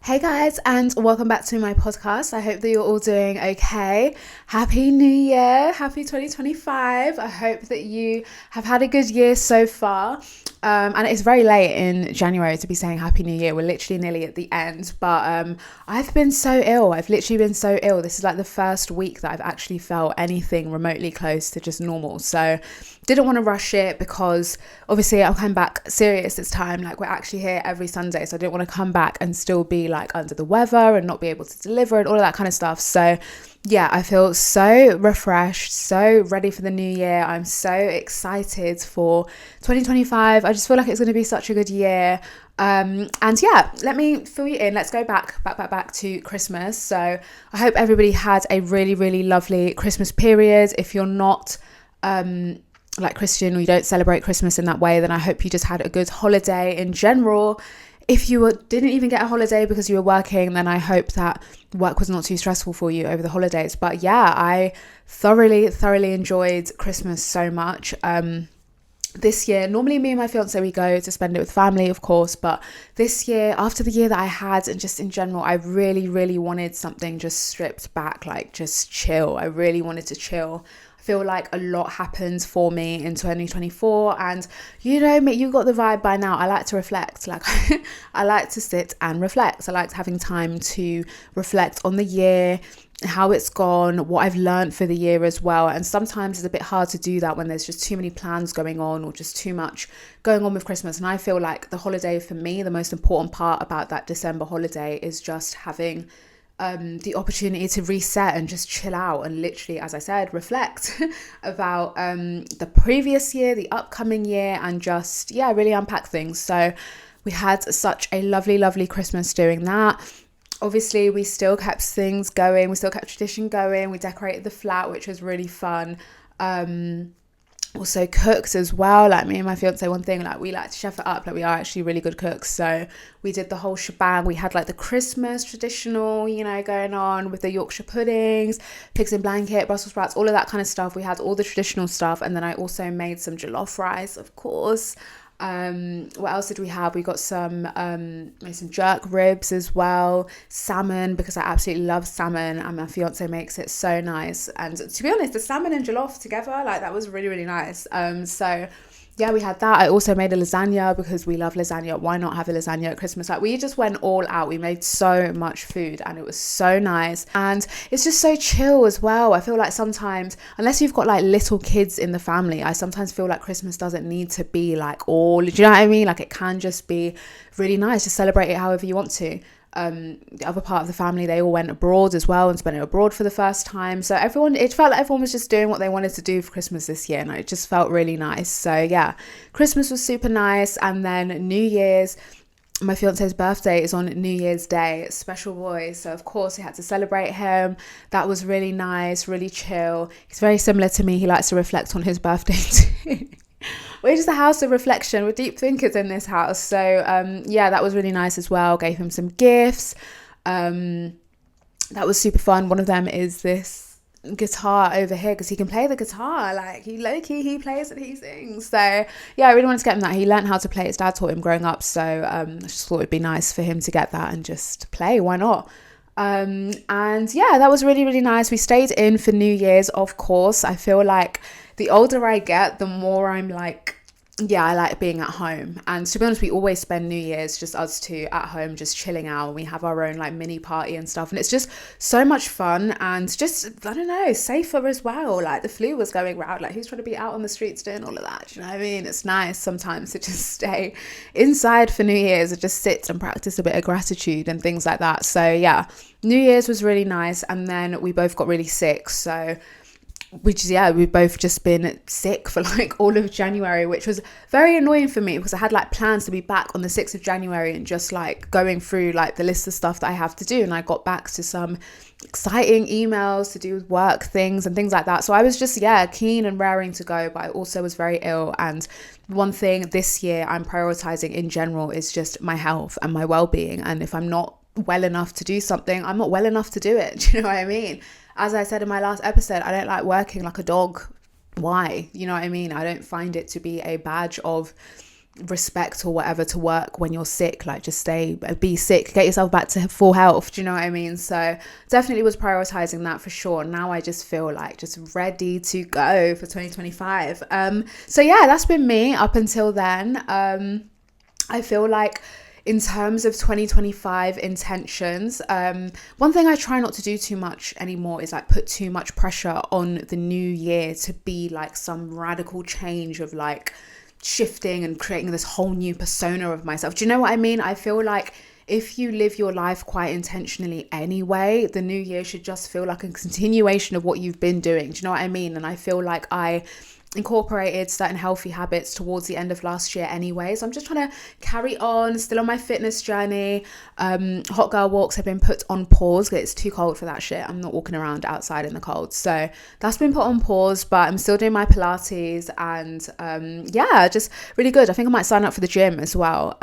Hey guys, and welcome back to my podcast. I hope that you're all doing okay. Happy New Year, happy 2025. I hope that you have had a good year so far. And it's very late in January to be saying Happy New Year. We're literally nearly at the end, but I've been so ill. I've literally been so ill. This is like the first week that I've actually felt anything remotely close to just normal. So didn't want to rush it because obviously I'm coming back serious this time. Like, we're actually here every Sunday, so I didn't want to come back and still be like under the weather and not be able to deliver and all of that kind of stuff. So yeah, I feel so refreshed, so ready for the new year. I'm so excited for 2025. I just feel like it's going to be such a good year. And yeah, let me fill you in. Let's go back to Christmas. So I hope everybody had a really, really lovely Christmas period. If you're not like Christian or you don't celebrate Christmas in that way, then I hope you just had a good holiday in general. If you didn't even get a holiday because you were working, then I hope that work was not too stressful for you over the holidays. But yeah, I thoroughly enjoyed Christmas so much. This year, normally me and my fiance, we go to spend it with family, of course, but this year, after the year that I had and just in general, I really wanted something just stripped back, like just chill. I really wanted to chill. Feel like a lot happened for me in 2024, and you know me, you got the vibe by now. I like to reflect. Like I like to sit and reflect. I like having time to reflect on the year, how it's gone, what I've learned for the year as well. And sometimes it's a bit hard to do that when there's just too many plans going on or just too much going on with Christmas. And I feel like the holiday for me, the most important part about that December holiday is just having the opportunity to reset and just chill out and literally, as I said, reflect about the previous year, the upcoming year, and just, yeah, really unpack things. So we had such a lovely Christmas doing that. Obviously, we still kept things going. We still kept tradition going. We decorated the flat, which was really fun. Also cooked as well. Like, me and my fiance, one thing, like, we like to chef it up. Like, we are actually really good cooks, so we did the whole shebang. We had like the Christmas traditional, you know, going on with the Yorkshire puddings, pigs in blanket, Brussels sprouts, all of that kind of stuff. We had all the traditional stuff, and then I also made some jollof rice, of course. What else did we have? We got made some jerk ribs as well, salmon, because I absolutely love salmon and my fiance makes it so nice. And to be honest, the salmon and jollof together, like, that was really nice. So yeah, we had that. I also made a lasagna because we love lasagna. Why not have a lasagna at Christmas? Like, we just went all out. We made so much food and it was so nice. And it's just so chill as well. I feel like sometimes, unless you've got like little kids in the family, I sometimes feel like Christmas doesn't need to be like all, do you know what I mean? Like, it can just be really nice to celebrate it however you want to. The other part of the family, they all went abroad as well and spent it abroad for the first time. So it felt like everyone was just doing what they wanted to do for Christmas this year, and it just felt really nice. So yeah, Christmas was super nice. And then New Year's, my fiance's birthday is on New Year's Day, special boy. So of course we had to celebrate him. That was really nice, really chill. He's very similar to me. He likes to reflect on his birthday too. We're just a house of reflection. We're deep thinkers in this house. So yeah, that was really nice as well. Gave him some gifts. That was super fun. One of them is this guitar over here because he can play the guitar. Like, he plays and he sings. So yeah, I really wanted to get him that. He learned how to play. His dad taught him growing up. So I just thought it'd be nice for him to get that and just play. Why not? And yeah, that was really nice. We stayed in for New Year's, of course. I feel like the older I get, the more I'm like, yeah, I like being at home. And to be honest, we always spend New Year's just us two at home, just chilling out. We have our own like mini party and stuff, and it's just so much fun and just, I don't know, safer as well. Like, the flu was going around, like, who's trying to be out on the streets doing all of that? Do you know what I mean? It's nice sometimes to just stay inside for New Year's and just sit and practice a bit of gratitude and things like that. So yeah, New Year's was really nice. And then we both got really sick, so we've both just been sick for like all of January, which was very annoying for me because I had like plans to be back on the 6th of January and just like going through like the list of stuff that I have to do. And I got back to some exciting emails to do with work things and things like that. So I was just, yeah, keen and raring to go, but I also was very ill. And one thing this year I'm prioritizing in general is just my health and my well-being. And if I'm not well enough to do something, I'm not well enough to do it. Do you know what I mean? As I said in my last episode, I don't like working like a dog. Why? You know what I mean? I don't find it to be a badge of respect or whatever to work when you're sick. Like, just be sick, get yourself back to full health. Do you know what I mean? So definitely was prioritizing that for sure. Now I just feel like just ready to go for 2025. So yeah, that's been me up until then. I feel like in terms of 2025 intentions, one thing I try not to do too much anymore is like put too much pressure on the new year to be like some radical change of like shifting and creating this whole new persona of myself. Do you know what I mean? I feel like if you live your life quite intentionally anyway, the new year should just feel like a continuation of what you've been doing. Do you know what I mean? And I feel like I incorporated certain healthy habits towards the end of last year anyway, so I'm just trying to carry on, still on my fitness journey. Hot girl walks have been put on pause because it's too cold for that shit. I'm not walking around outside in the cold, so that's been put on pause, but I'm still doing my Pilates, and yeah, just really good. I think I might sign up for the gym as well.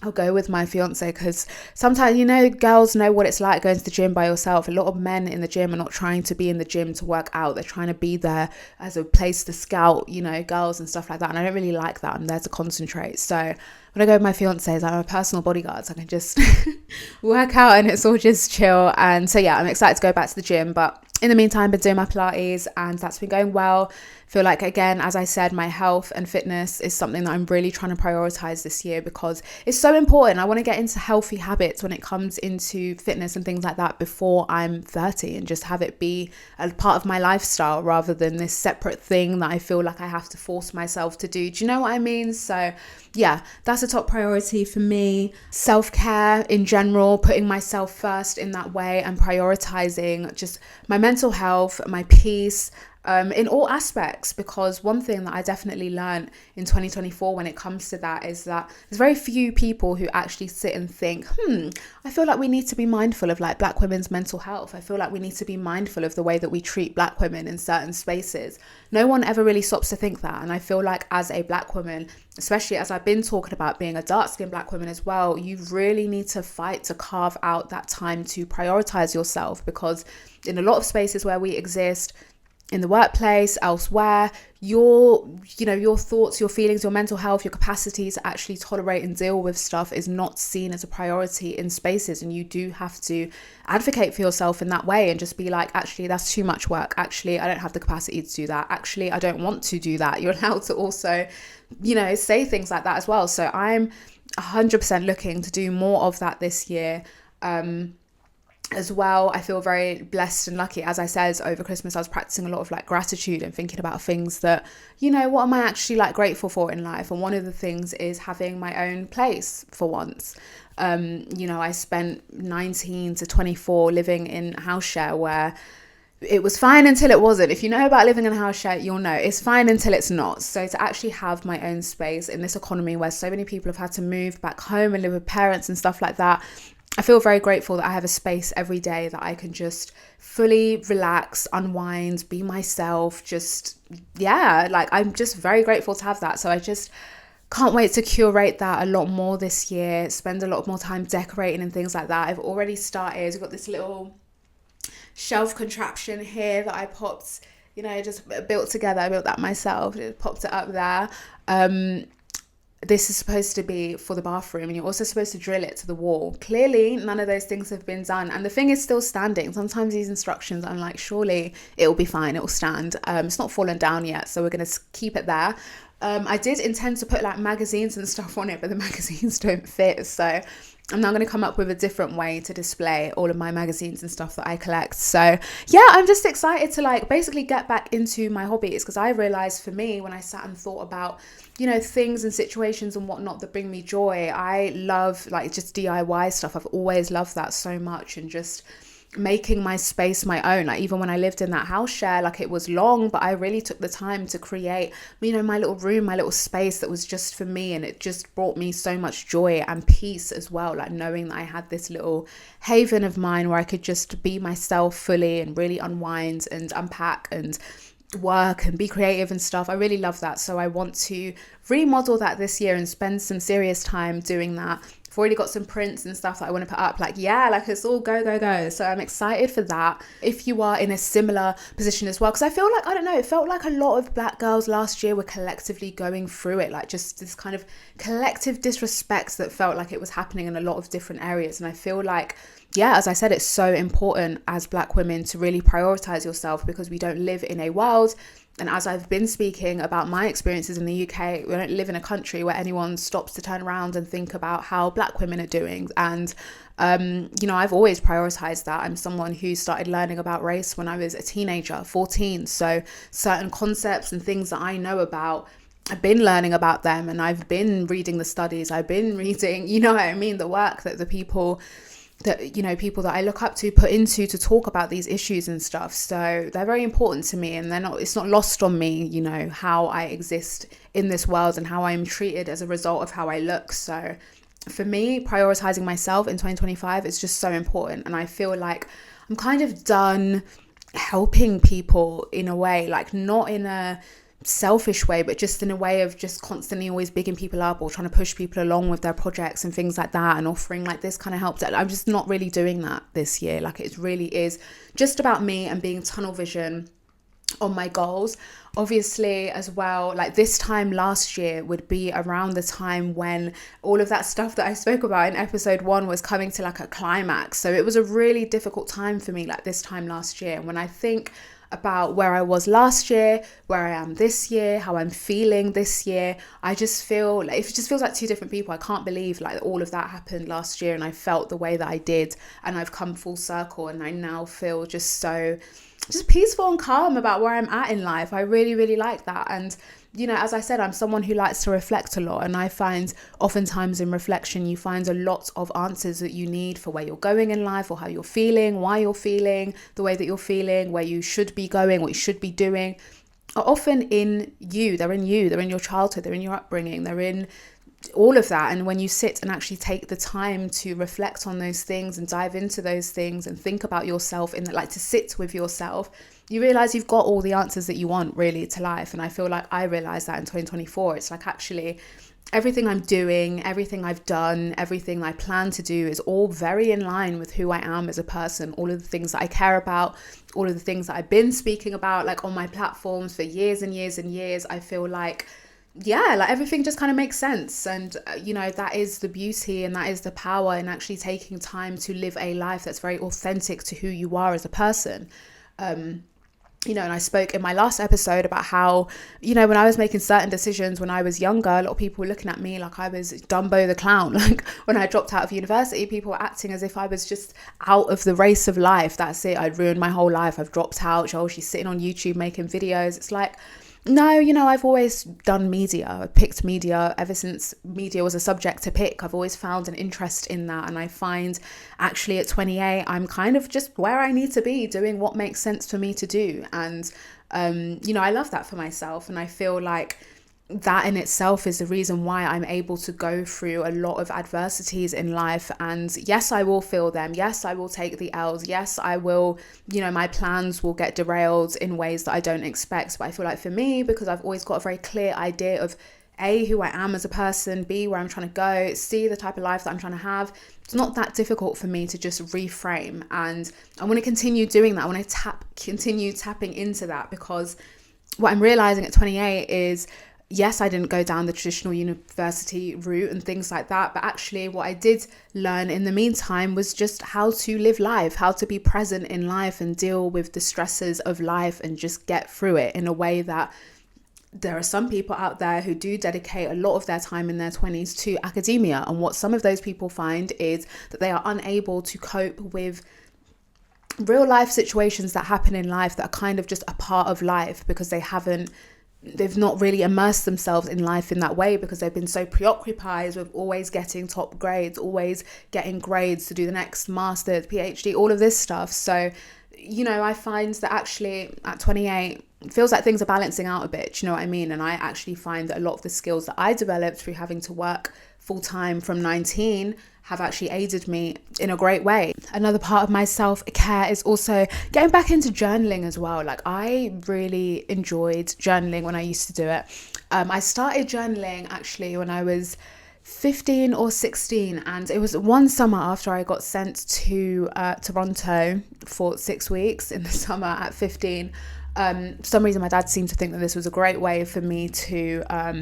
I'll go with my fiance, because sometimes, you know, girls know what it's like going to the gym by yourself. A lot of men in the gym are not trying to be in the gym to work out. They're trying to be there as a place to scout, you know, girls and stuff like that. And I don't really like that. I'm there to concentrate. So when I go with my fiance, I'm a personal bodyguard, so I can just work out and it's all just chill. And so yeah, I'm excited to go back to the gym. But in the meantime, I've been doing my Pilates and that's been going well. Feel like, again, as I said, my health and fitness is something that I'm really trying to prioritize this year, because it's so important. I want to get into healthy habits when it comes into fitness and things like that before I'm 30, and just have it be a part of my lifestyle rather than this separate thing that I feel like I have to force myself to do. Do you know what I mean? So yeah, that's a top priority for me. Self-care in general, putting myself first in that way and prioritizing just my mental health, my peace, in all aspects, because one thing that I definitely learned in 2024 when it comes to that is that there's very few people who actually sit and think, I feel like we need to be mindful of like Black women's mental health. I feel like we need to be mindful of the way that we treat Black women in certain spaces. No one ever really stops to think that. And I feel like as a Black woman, especially as I've been talking about being a dark-skinned Black woman as well, you really need to fight to carve out that time to prioritize yourself, because in a lot of spaces where we exist, in the workplace, elsewhere, your thoughts, your feelings, your mental health, your capacity to actually tolerate and deal with stuff is not seen as a priority in spaces. And you do have to advocate for yourself in that way and just be like, actually, that's too much work. Actually, I don't have the capacity to do that. Actually, I don't want to do that. You're allowed to also, say things like that as well. So I'm 100% looking to do more of that this year. As well, I feel very blessed and lucky. As I said, over Christmas, I was practicing a lot of like gratitude and thinking about things that, what am I actually like grateful for in life? And one of the things is having my own place for once. I spent 19 to 24 living in house share, where it was fine until it wasn't. If you know about living in a house share, you'll know it's fine until it's not. So to actually have my own space in this economy where so many people have had to move back home and live with parents and stuff like that, I feel very grateful that I have a space every day that I can just fully relax, unwind, be myself. I'm just very grateful to have that. So I just can't wait to curate that a lot more this year, spend a lot more time decorating and things like that. I've already started. I've got this little shelf contraption here that I popped, just built together. I built that myself, just popped it up there. This is supposed to be for the bathroom, and you're also supposed to drill it to the wall. Clearly, none of those things have been done, and the thing is still standing. Sometimes these instructions, I'm like, surely it'll be fine, it'll stand. It's not fallen down yet, so we're going to keep it there. I did intend to put like magazines and stuff on it, but the magazines don't fit, so I'm now going to come up with a different way to display all of my magazines and stuff that I collect. So yeah, I'm just excited to like basically get back into my hobbies, because I realized for me, when I sat and thought about, things and situations and whatnot that bring me joy, I love like just DIY stuff. I've always loved that so much, and just making my space my own. Like even when I lived in that house share, like it was long, but I really took the time to create, my little room, my little space that was just for me, and it just brought me so much joy and peace as well, like knowing that I had this little haven of mine where I could just be myself fully and really unwind and unpack and work and be creative and stuff. I really love that. So I want to remodel that this year and spend some serious time doing that I've already got some prints and stuff that I want to put up. Like, yeah, like it's all go, go, go. So I'm excited for that. If you are in a similar position as well, because I feel like, I don't know, it felt like a lot of Black girls last year were collectively going through it, like just this kind of collective disrespect that felt like it was happening in a lot of different areas. And I feel like, yeah, as I said, it's so important as Black women to really prioritize yourself, because we don't live in a world, and as I've been speaking about my experiences in the UK, we don't live in a country where anyone stops to turn around and think about how Black women are doing. And, you know, I've always prioritized that. I'm someone who started learning about race when I was a teenager, 14. So certain concepts and things that I know about, I've been learning about them, and I've been reading the studies. I've been reading, you know what I mean, the work that the people that, you know, people that I look up to put into to talk about these issues and stuff. So they're very important to me, and it's not lost on me, you know, how I exist in this world and how I'm treated as a result of how I look. So for me, prioritizing myself in 2025 is just so important. And I feel like I'm kind of done helping people in a way, like not in a selfish way, but just in a way of just constantly always bigging people up or trying to push people along with their projects and things like that, and offering like this kind of help. I'm just not really doing that this year. Like it really is just about me and being tunnel vision on my goals. Obviously as well, like this time last year would be around the time when all of that stuff that I spoke about in episode 1 was coming to like a climax. So it was a really difficult time for me, like this time last year. And when I think about where I was last year, where I am this year, how I'm feeling this year, I just feel like it just feels like two different people. I can't believe like all of that happened last year and I felt the way that I did, and I've come full circle, and I now feel just peaceful and calm about where I'm at in life. I really, really like that. And you know, as I said, I'm someone who likes to reflect a lot, and I find oftentimes in reflection you find a lot of answers that you need for where you're going in life, or how you're feeling, why you're feeling the way that you're feeling, where you should be going, what you should be doing, are often in you. They're in your childhood, they're in your upbringing, they're in all of that. And when you sit and actually take the time to reflect on those things and dive into those things and think about yourself, in like to sit with yourself, you realize you've got all the answers that you want really to life. And I feel like I realized that in 2024. It's like actually everything I'm doing, everything I've done, everything I plan to do is all very in line with who I am as a person. All of the things that I care about, all of the things that I've been speaking about like on my platforms for years and years and years, I feel like, yeah, like everything just kind of makes sense. And you know, that is the beauty and that is the power in actually taking time to live a life that's very authentic to who you are as a person. You know, and I spoke in my last episode about how, you know, when I was making certain decisions when I was younger, a lot of people were looking at me like I was Dumbo the clown. Like when I dropped out of university, people were acting as if I was just out of the race of life. That's it. I'd ruined my whole life. I've dropped out. Oh, she's sitting on YouTube making videos. It's like, no, you know, I've always done media. I picked media ever since media was a subject to pick. I've always found an interest in that. And I find actually at 28, I'm kind of just where I need to be, doing what makes sense for me to do. And, you know, I love that for myself. And I feel like that in itself is the reason why I'm able to go through a lot of adversities in life. And yes, I will feel them. Yes, I will take the L's. Yes, I will, you know, my plans will get derailed in ways that I don't expect. But I feel like for me, because I've always got a very clear idea of A, who I am as a person, B, where I'm trying to go, C, the type of life that I'm trying to have, it's not that difficult for me to just reframe. And I want to continue doing that. I want to continue tapping into that, because what I'm realizing at 28 is, yes, I didn't go down the traditional university route and things like that. But actually what I did learn in the meantime was just how to live life, how to be present in life and deal with the stresses of life and just get through it in a way that there are some people out there who do dedicate a lot of their time in their 20s to academia. And what some of those people find is that they are unable to cope with real life situations that happen in life that are kind of just a part of life, because they've not really immersed themselves in life in that way, because they've been so preoccupied with always getting top grades, always getting grades to do the next master's, PhD, all of this stuff. So, you know, I find that actually at 28, it feels like things are balancing out a bit, do you know what I mean? And I actually find that a lot of the skills that I developed through having to work full time from 19 have actually aided me in a great way. Another part of my self-care is also getting back into journaling as well. Like I really enjoyed journaling when I used to do it. I started journaling actually when I was 15 or 16, and it was one summer after I got sent to Toronto for 6 weeks in the summer at 15. For some reason my dad seemed to think that this was a great way for me to I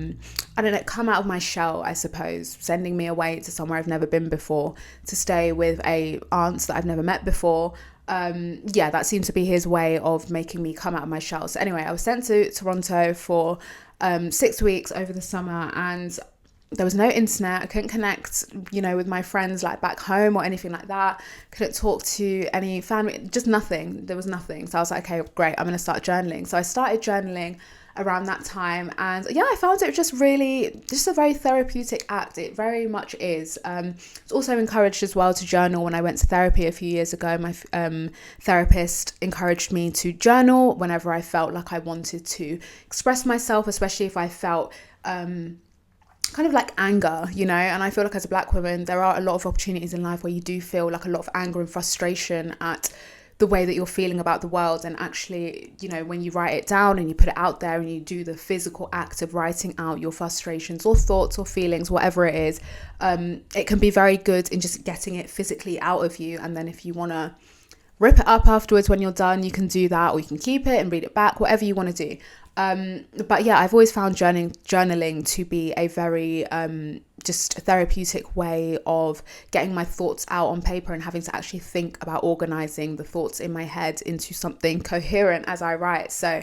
don't know, come out of my shell, I suppose, sending me away to somewhere I've never been before, to stay with a aunt that I've never met before. That seemed to be his way of making me come out of my shell. So anyway, I was sent to Toronto for 6 weeks over the summer, and there was no internet. I couldn't connect, with my friends like back home or anything like that. Couldn't talk to any family, just nothing. There was nothing. So I was like, okay, great, I'm going to start journaling. So I started journaling around that time, and I found it just a very therapeutic act. It very much is. It's also encouraged as well to journal. When I went to therapy a few years ago, my therapist encouraged me to journal whenever I felt like I wanted to express myself, especially if I felt kind of like anger, and I feel like as a Black woman, there are a lot of opportunities in life where you do feel like a lot of anger and frustration at the way that you're feeling about the world. And actually, when you write it down and you put it out there and you do the physical act of writing out your frustrations or thoughts or feelings, whatever it is, it can be very good in just getting it physically out of you. And then if you want to rip it up afterwards when you're done, you can do that, or you can keep it and read it back, whatever you want to do. I've always found journaling to be a very just a therapeutic way of getting my thoughts out on paper and having to actually think about organizing the thoughts in my head into something coherent as I write. So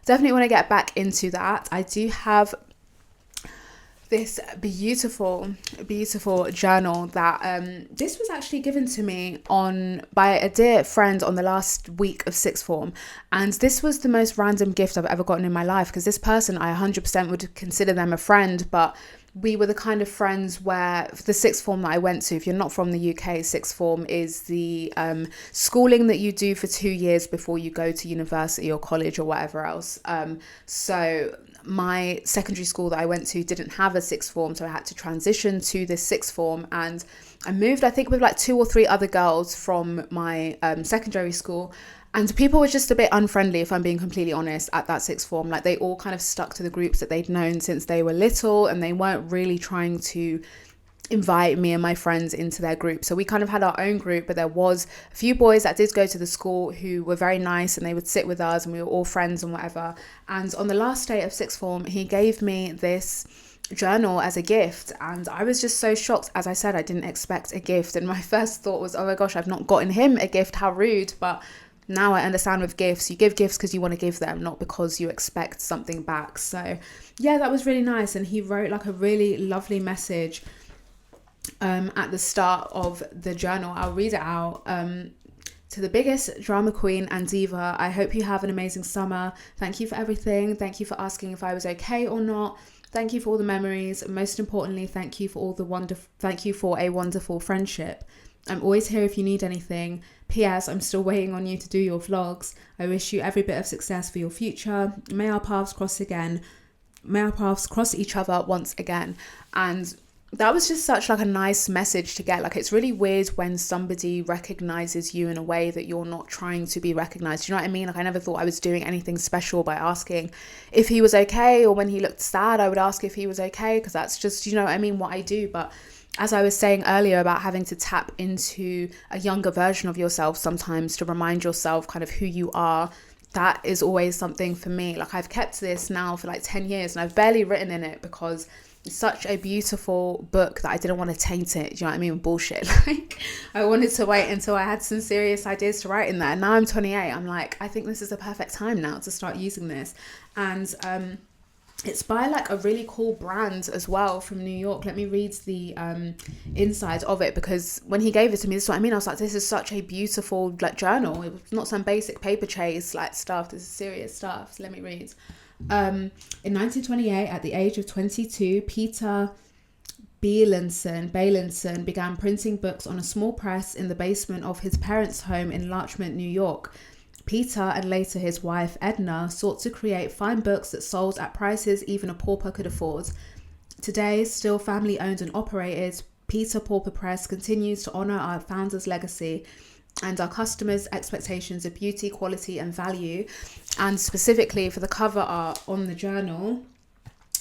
definitely want to get back into that. I do have this beautiful journal that this was actually given to me by a dear friend on the last week of sixth form, and this was the most random gift I've ever gotten in my life, because this person, I 100% would consider them a friend, but we were the kind of friends where the sixth form that I went to, if you're not from the UK, sixth form is the schooling that you do for 2 years before you go to university or college or whatever else. So my secondary school that I went to didn't have a sixth form, so I had to transition to this sixth form, and I moved, I think, with like 2 or 3 other girls from my secondary school. And people were just a bit unfriendly, if I'm being completely honest, at that sixth form. Like, they all kind of stuck to the groups that they'd known since they were little, and they weren't really trying to invite me and my friends into their group. So we kind of had our own group, but there was a few boys that did go to the school who were very nice, and they would sit with us and we were all friends and whatever. And on the last day of sixth form, he gave me this journal as a gift, and I was just so shocked. As I said, I didn't expect a gift, and my first thought was, oh my gosh, I've not gotten him a gift, how rude. But now I understand with gifts, you give gifts because you want to give them, not because you expect something back. So that was really nice. And he wrote like a really lovely message at the start of the journal. I'll read it out. To the biggest drama queen and diva, I hope you have an amazing summer. Thank you for everything. Thank you for asking if I was okay or not. Thank you for all the memories. Most importantly, thank you for a wonderful friendship. I'm always here if you need anything. P.S. I'm still waiting on you to do your vlogs. I wish you every bit of success for your future. May our paths cross each other once again. And that was just such like a nice message to get. Like, it's really weird when somebody recognizes you in a way that you're not trying to be recognized. Do you know what I mean? Like, I never thought I was doing anything special by asking if he was okay, or when he looked sad, I would ask if he was okay, because that's just, you know what I mean, what I do. But as I was saying earlier about having to tap into a younger version of yourself sometimes to remind yourself kind of who you are, that is always something for me. Like, I've kept this now for like 10 years and I've barely written in it because it's such a beautiful book that I didn't want to taint it. Do you know what I mean? Bullshit. Like, I wanted to wait until I had some serious ideas to write in there. Now I'm 28. I'm like, I think this is the perfect time now to start using this. And it's by like a really cool brand as well from New York. Let me read the inside of it, because when he gave it to me, this is what I mean. I was like, this is such a beautiful like journal. It was not some basic paper chase like stuff. This is serious stuff. So let me read. In 1928, at the age of 22, Peter Bailenson began printing books on a small press in the basement of his parents' home in Larchmont, New York. Peter and later his wife Edna sought to create fine books that sold at prices even a pauper could afford. Today, still family owned and operated, Peter Pauper Press continues to honour our founder's legacy and our customers' expectations of beauty, quality and value. And specifically for the cover art on the journal,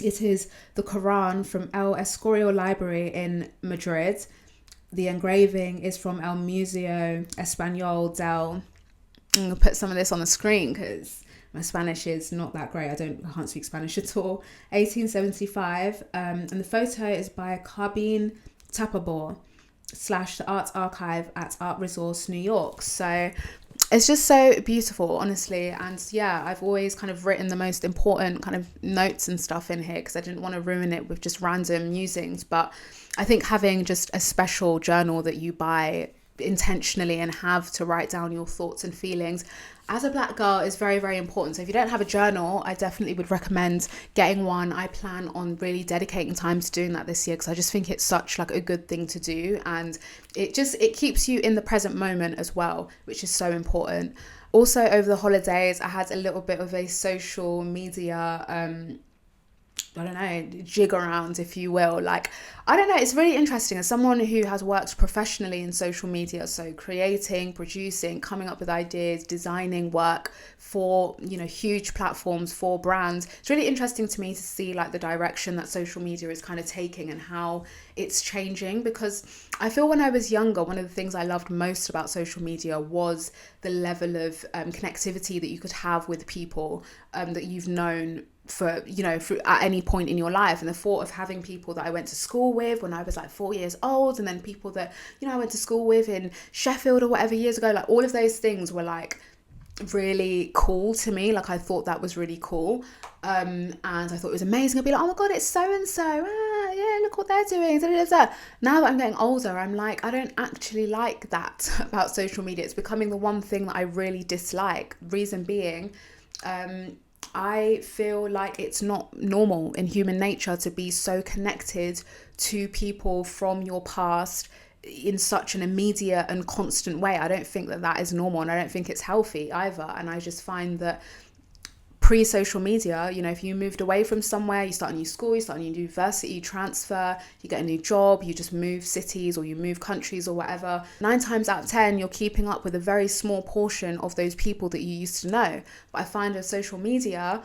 It is the Quran from El Escorial Library in Madrid. The engraving is from El Museo Español del... I'm going to put some of this on the screen because my Spanish is not that great. I can't speak Spanish at all. 1875. And the photo is by Carbine Tapabor / the Art Archive at Art Resource, New York. So it's just so beautiful, honestly. And yeah, I've always kind of written the most important kind of notes and stuff in here because I didn't want to ruin it with just random musings. But I think having just a special journal that you buy intentionally and have to write down your thoughts and feelings as a Black girl is very, very important. So if you don't have a journal, I definitely would recommend getting one. I plan on really dedicating time to doing that this year because I just think it's such like a good thing to do, and it keeps you in the present moment as well, which is so important. Also, over the holidays, I had a little bit of a social media I don't know, jig around, if you will. Like, I don't know, it's really interesting. As someone who has worked professionally in social media, so creating, producing, coming up with ideas, designing work for, you know, huge platforms for brands, it's really interesting to me to see like the direction that social media is kind of taking and how it's changing. Because I feel when I was younger, one of the things I loved most about social media was the level of connectivity that you could have with people that you've known for, you know, for at any point in your life. And the thought of having people that I went to school with when I was like 4 years old, and then people that, you know, I went to school with in Sheffield or whatever years ago, like all of those things were like really cool to me. Like I thought that was really cool, and I thought it was amazing. I'd be like, oh my god, it's so and so, yeah, look what they're doing. Now that I'm getting older, I'm like, I don't actually like that about social media. It's becoming the one thing that I really dislike. Reason being, I feel like it's not normal in human nature to be so connected to people from your past in such an immediate and constant way. I don't think that that is normal, and I don't think it's healthy either. And I just find that pre-social media, you know, if you moved away from somewhere, you start a new school, you start a new university, you transfer, you get a new job, you just move cities or you move countries or whatever, 9 times out of 10 you're keeping up with a very small portion of those people that you used to know. But I find with social media,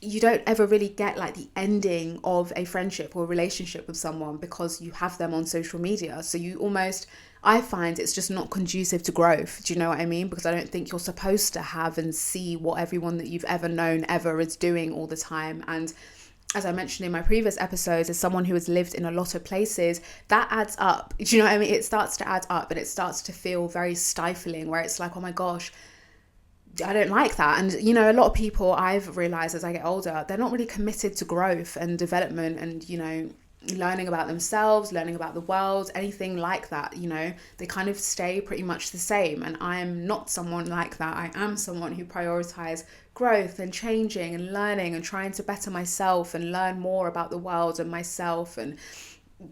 you don't ever really get like the ending of a friendship or a relationship with someone because you have them on social media. So you almost, I find it's just not conducive to growth. Do you know what I mean? Because I don't think you're supposed to have and see what everyone that you've ever known ever is doing all the time. And as I mentioned in my previous episodes, as someone who has lived in a lot of places, that adds up. Do you know what I mean? It starts to add up and it starts to feel very stifling, where it's like, oh my gosh, I don't like that. And, you know, a lot of people I've realized as I get older, they're not really committed to growth and development and, you know, learning about themselves, learning about the world, anything like that. You know, they kind of stay pretty much the same. And I am not someone like that. I am someone who prioritizes growth and changing and learning and trying to better myself and learn more about the world and myself and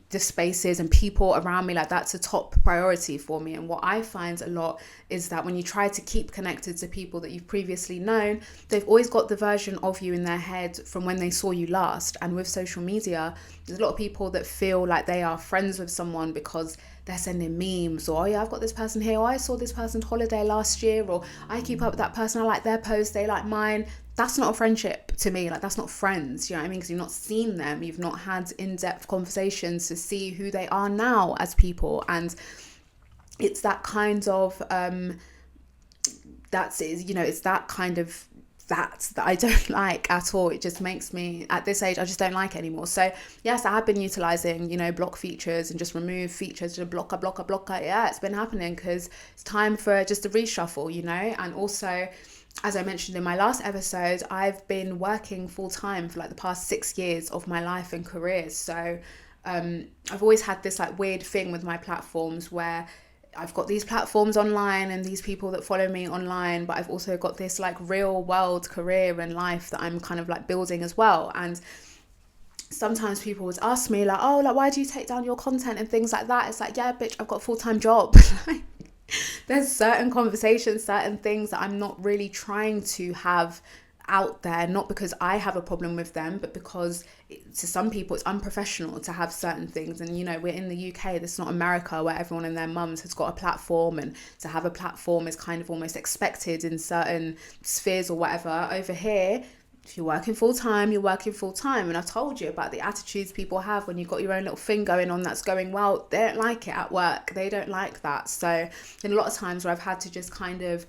the spaces and people around me. Like, that's a top priority for me. And what I find a lot is that when you try to keep connected to people that you've previously known, they've always got the version of you in their head from when they saw you last. And with social media, there's a lot of people that feel like they are friends with someone because they're sending memes, or, oh yeah, I've got this person here, or I saw this person's holiday last year, or I keep up with that person, I like their post, they like mine. That's not a friendship to me. Like, that's not friends, you know what I mean? Because you've not seen them, you've not had in-depth conversations to see who they are now as people. And it's that kind of it's that kind of that I don't like at all. It just makes me, at this age, I just don't like it anymore. So yes, I have been utilizing, you know, block features and just remove features to blocker. Yeah, it's been happening because it's time for just a reshuffle, you know. And also, as I mentioned in my last episode, I've been working full time for like the past 6 years of my life and career. So I've always had this like weird thing with my platforms where I've got these platforms online and these people that follow me online, but I've also got this like real world career and life that I'm kind of like building as well. And sometimes people would ask me like, oh, like, why do you take down your content and things like that? It's like, yeah, bitch, I've got a full-time job. There's certain conversations, certain things that I'm not really trying to have out there, not because I have a problem with them, but because to some people it's unprofessional to have certain things. And, you know, we're in the UK, this is not America where everyone and their mums has got a platform, and to have a platform is kind of almost expected in certain spheres or whatever. Over here, If you're working full time, you're working full time. And I've told you about the attitudes people have when you've got your own little thing going on that's going well. They don't like it at work. They don't like that. So in a lot of times where I've had to just kind of,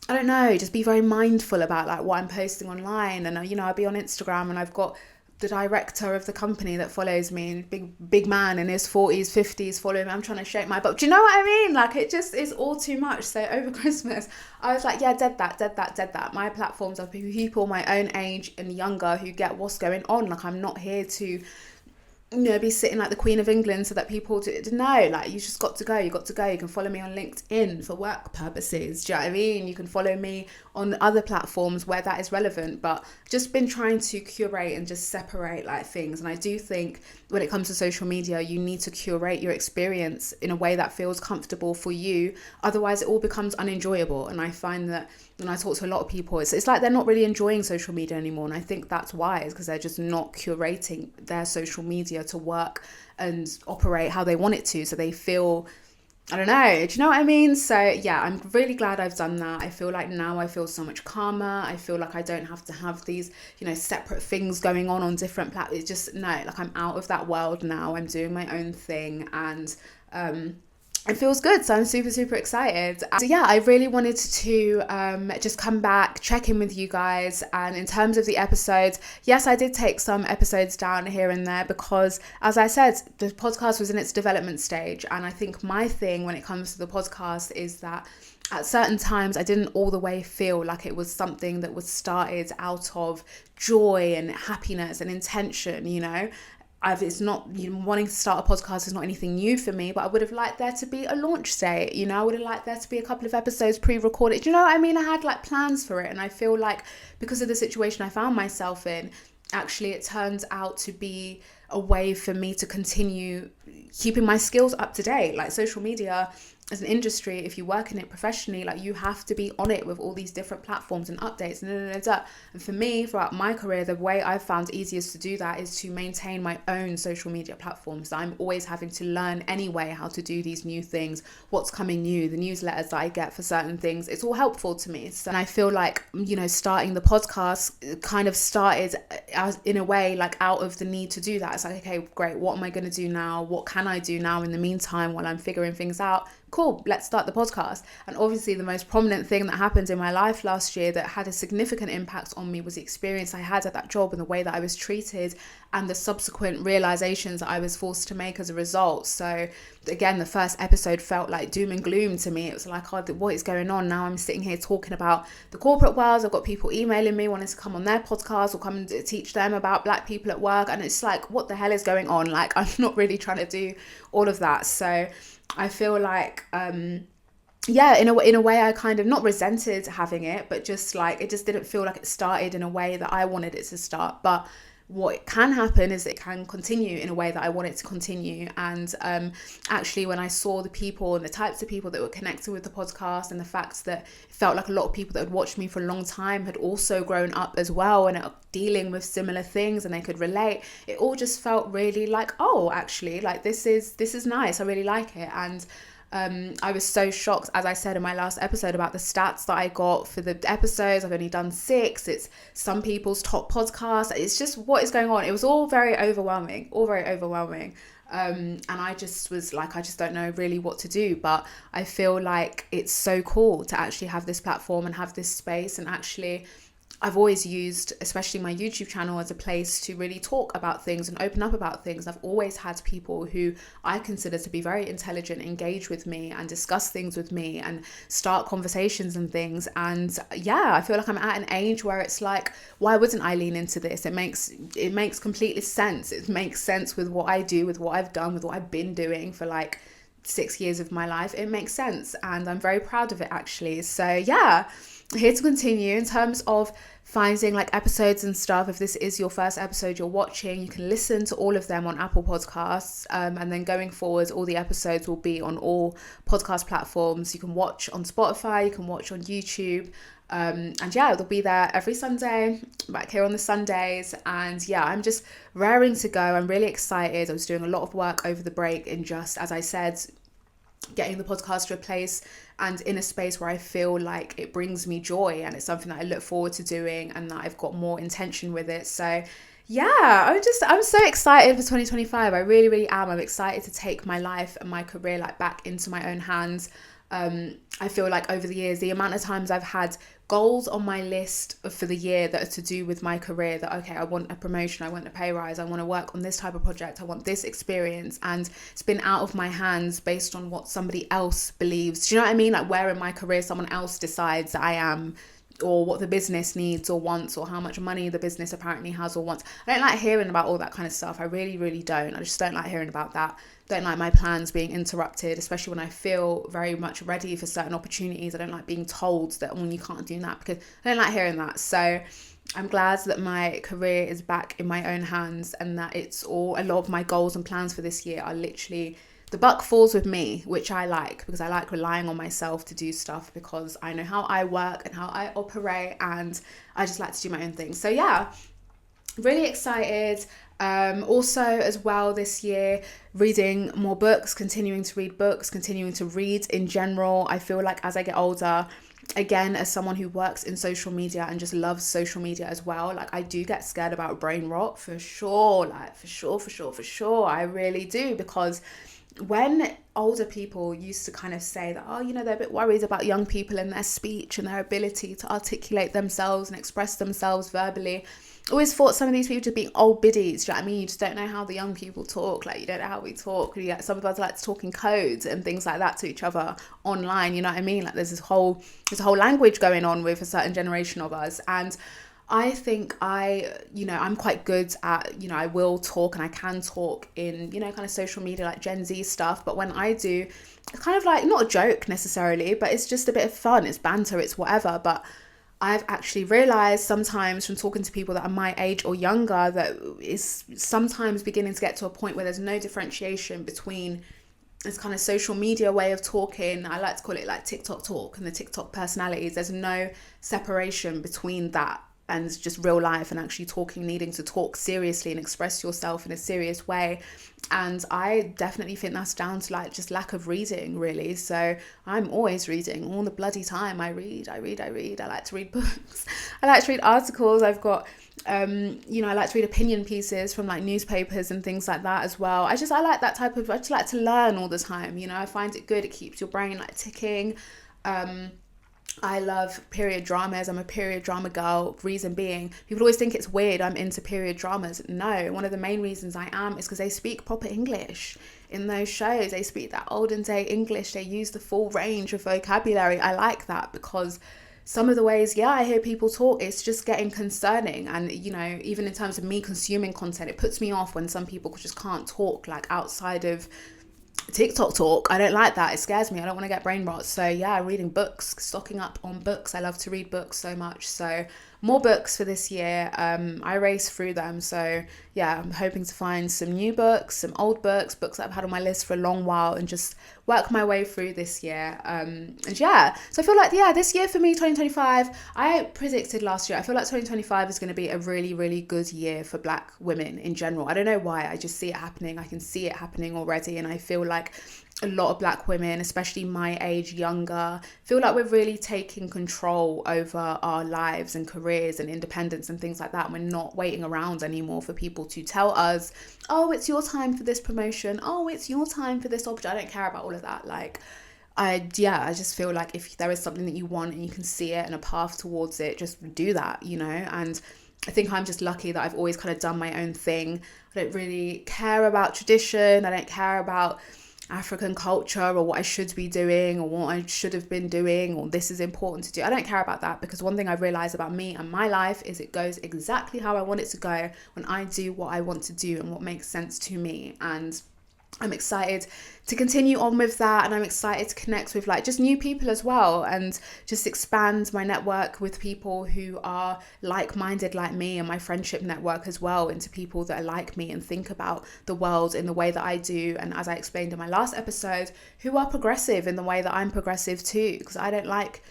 I don't know, just be very mindful about like what I'm posting online. And I'll be on Instagram and I've got the director of the company that follows me, big man in his 40s, 50s following me. I'm trying to shake my butt. Do you know what I mean? Like, it just is all too much. So over Christmas, I was like, yeah, dead that. My platforms are people my own age and younger who get what's going on. Like, I'm not here to be sitting like the Queen of England so that people know, like, you just got to go. You can follow me on LinkedIn for work purposes. Do you know what I mean? You can follow me on other platforms where that is relevant, but just been trying to curate and just separate like things. And I do think when it comes to social media, you need to curate your experience in a way that feels comfortable for you. Otherwise it all becomes unenjoyable. And I find that when I talk to a lot of people, it's like they're not really enjoying social media anymore. And I think that's why, is because they're just not curating their social media to work and operate how they want it to. So they feel, I don't know, do you know what I mean? So yeah, I'm really glad I've done that. I feel like now I feel so much calmer. I feel like I don't have to have these, separate things going on different platforms. It's just, no, like I'm out of that world now. I'm doing my own thing, and it feels good. So I'm super, super excited. So yeah, I really wanted to just come back, check in with you guys. And in terms of the episodes, yes, I did take some episodes down here and there because, as I said, the podcast was in its development stage. And I think my thing when it comes to the podcast is that at certain times I didn't all the way feel like it was something that was started out of joy and happiness and intention, it's not, wanting to start a podcast is not anything new for me, but I would have liked there to be a launch date. I would have liked there to be a couple of episodes pre-recorded. Do you know what I mean? I had like plans for it, and I feel like because of the situation I found myself in, actually it turns out to be a way for me to continue keeping my skills up to date. Like, social media as an industry, if you work in it professionally, like, you have to be on it with all these different platforms and updates and for me, throughout my career, the way I've found easiest to do that is to maintain my own social media platforms. So I'm always having to learn anyway how to do these new things, what's coming new, the newsletters that I get for certain things. It's all helpful to me. So, and I feel like, starting the podcast kind of started as, in a way, like out of the need to do that. It's like, okay, great, what am I going to do now? What can I do now in the meantime while I'm figuring things out? Cool, let's start the podcast. And obviously the most prominent thing that happened in my life last year that had a significant impact on me was the experience I had at that job and the way that I was treated and the subsequent realizations that I was forced to make as a result. So again, the first episode felt like doom and gloom to me. It was like, oh, what is going on? Now I'm sitting here talking about the corporate world. I've got people emailing me wanting to come on their podcast or come and teach them about Black people at work. And it's like, what the hell is going on? Like, I'm not really trying to do all of that. So I feel like, in a way I kind of not resented having it, but just like, it just didn't feel like it started in a way that I wanted it to start. But what can happen is it can continue in a way that I want it to continue. And actually, when I saw the people and the types of people that were connected with the podcast, and the fact that it felt like a lot of people that had watched me for a long time had also grown up as well and are dealing with similar things and they could relate, it all just felt really like, oh, actually, like this is nice. I really like it. And I was so shocked, as I said in my last episode, about the stats that I got for the episodes. I've only done 6. It's some people's top podcast. It's just, what is going on? It was all very overwhelming. And I just was like, I just don't know really what to do. But I feel like it's so cool to actually have this platform and have this space. And actually, I've always used, especially my YouTube channel, as a place to really talk about things and open up about things. I've always had people who I consider to be very intelligent engage with me and discuss things with me and start conversations and things. And yeah, I feel like I'm at an age where it's like, why wouldn't I lean into this? It makes complete sense. It makes sense with what I do, with what I've done, with what I've been doing for like 6 years of my life. It makes sense. And I'm very proud of it, actually. So yeah, here to continue in terms of finding like episodes and stuff. If this is your first episode you're watching, you can listen to all of them on Apple Podcasts, and then going forward, all the episodes will be on all podcast platforms. You can watch on Spotify, you can watch on YouTube, and yeah, they'll be there every Sunday, back here on the Sundays. And yeah, I'm just raring to go. I'm really excited. I was doing a lot of work over the break in just, as I said, getting the podcast to a place and in a space where I feel like it brings me joy and it's something that I look forward to doing and that I've got more intention with it. So yeah, I'm so excited for 2025. I really, really am. I'm excited to take my life and my career like back into my own hands. I feel like over the years, the amount of times I've had goals on my list for the year that are to do with my career, that, okay, I want a promotion, I want a pay rise, I want to work on this type of project, I want this experience, and it's been out of my hands based on what somebody else believes. Do you know what I mean? Like where in my career someone else decides that I am, or what the business needs or wants, or how much money the business apparently has or wants. I don't like hearing about all that kind of stuff. I really, really don't. I just don't like hearing about that. Don't like my plans being interrupted, especially when I feel very much ready for certain opportunities. I don't like being told that, oh, you can't do that, because I don't like hearing that. So I'm glad that my career is back in my own hands, and that it's all, a lot of my goals and plans for this year are literally, the buck falls with me, which I like, because I like relying on myself to do stuff, because I know how I work and how I operate, and I just like to do my own thing. So yeah, really excited. Also as well this year, reading more books, continuing to read books, continuing to read in general. I feel like as I get older, again, as someone who works in social media and just loves social media as well, like I do get scared about brain rot for sure, like for sure. I really do, because when older people used to kind of say that, oh, you know, they're a bit worried about young people and their speech and their ability to articulate themselves and express themselves verbally, I always thought some of these people just being old biddies. Do you know what I mean? You just don't know how the young people talk. Like, you don't know how we talk. Some of us like to talk in codes and things like that to each other online. You know what I mean? Like, there's a whole language going on with a certain generation of us. And I think I'm quite good at, I will talk and I can talk in, kind of social media, like Gen Z stuff. But when I do, it's kind of like, not a joke necessarily, but it's just a bit of fun. It's banter, it's whatever. But I've actually realized sometimes from talking to people that are my age or younger, that is sometimes beginning to get to a point where there's no differentiation between this kind of social media way of talking. I like to call it like TikTok talk and the TikTok personalities. There's no separation between that and just real life and actually talking, needing to talk seriously and express yourself in a serious way. And I definitely think that's down to like just lack of reading, really. So I'm always reading all the bloody time. I read. I like to read books. I like to read articles. I've got I like to read opinion pieces from like newspapers and things like that as well. I just like to learn all the time. I find it good. It keeps your brain like ticking. I love period dramas. I'm a period drama girl. Reason being, people always think it's weird I'm into period dramas. No, one of the main reasons I am is because they speak proper English in those shows. They speak that olden day English. They use the full range of vocabulary. I like that, because some of the ways, I hear people talk, it's just getting concerning. And, even in terms of me consuming content, it puts me off when some people just can't talk like outside of TikTok talk. I don't like that. It scares me. I don't want to get brain rot. So reading books, stocking up on books. I love to read books so much. So more books for this year. I race through them. So I'm hoping to find some new books, some old books that I've had on my list for a long while, and just work my way through this year. So I feel like, this year for me, 2025, I predicted last year, I feel like 2025 is going to be a really, really good year for Black women in general. I don't know why. I just see it happening. I can see it happening already. And I feel like a lot of Black women, especially my age, younger, feel like we're really taking control over our lives and careers and independence and things like that. We're not waiting around anymore for people to tell us, oh, it's your time for this promotion. Oh, it's your time for this opportunity. I don't care about all of that. Like, I just feel like if there is something that you want and you can see it and a path towards it, just do that, and I think I'm just lucky that I've always kind of done my own thing. I don't really care about tradition. I don't care about African culture or what I should be doing or what I should have been doing or this is important to do. I don't care about that, because one thing I've realized about me and my life is it goes exactly how I want it to go when I do what I want to do and what makes sense to me. And I'm excited to continue on with that, and I'm excited to connect with like just new people as well, and just expand my network with people who are like-minded like me, and my friendship network as well into people that are like me and think about the world in the way that I do, and as I explained in my last episode, who are progressive in the way that I'm progressive too, because I don't like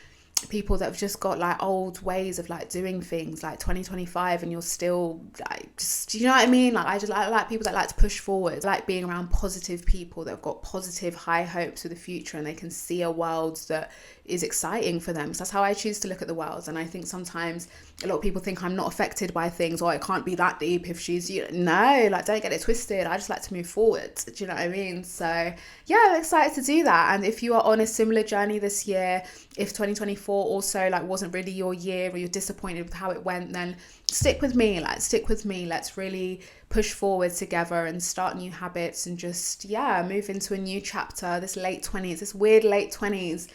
people that have just got like old ways of like doing things, like 2025, and you're still like, just, you know what I mean? Like I like people that like to push forward. I like being around positive people that have got positive high hopes for the future, and they can see a world that is exciting for them. So that's how I choose to look at the world. And I think sometimes a lot of people think I'm not affected by things, or it can't be that deep if she's, you know, no, like don't get it twisted. I just like to move forward. Do you know what I mean? So yeah, I'm excited to do that. And if you are on a similar journey this year, if 2024 also like wasn't really your year, or you're disappointed with how it went, then stick with me. Let's really push forward together and start new habits, and just move into a new chapter. This late 20s, this weird late 20s,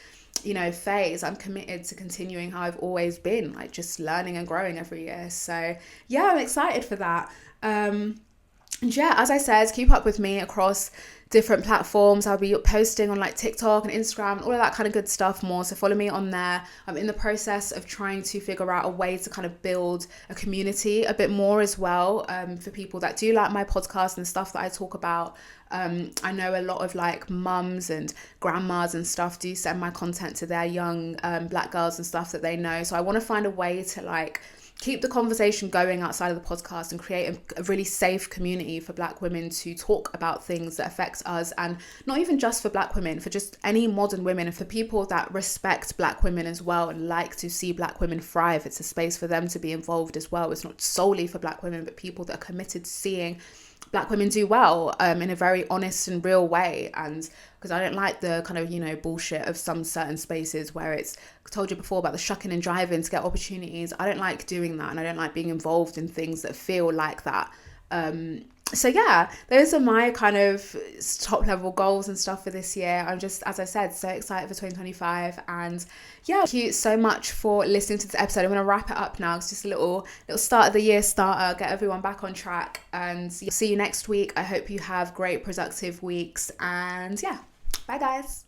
you know, phase. I'm committed to continuing how I've always been, like just learning and growing every year. So yeah, I'm excited for that. And yeah, as I said, keep up with me across different platforms. I'll be posting on like TikTok and Instagram, all of that kind of good stuff more. So follow me on there. I'm in the process of trying to figure out a way to kind of build a community a bit more as well, for people that do like my podcast and the stuff that I talk about. I know a lot of like mums and grandmas and stuff do send my content to their young black girls and stuff that they know. So I want to find a way to like keep the conversation going outside of the podcast and create a really safe community for black women to talk about things that affect us, and not even just for black women, for just any modern women, and for people that respect black women as well and like to see black women thrive. It's a space for them to be involved as well. It's not solely for black women, but people that are committed to seeing black women do well in a very honest and real way. And because I don't like the kind of, you know, bullshit of some certain spaces where it's, I told you before about the shucking and driving to get opportunities. I don't like doing that, and I don't like being involved in things that feel like that. So yeah, those are my kind of top level goals and stuff for this year. I'm just, as I said, so excited for 2025. And yeah, thank you so much for listening to this episode. I'm going to wrap it up now. It's just a little start of the year starter, get everyone back on track, and see you next week. I hope you have great productive weeks, and yeah, bye guys.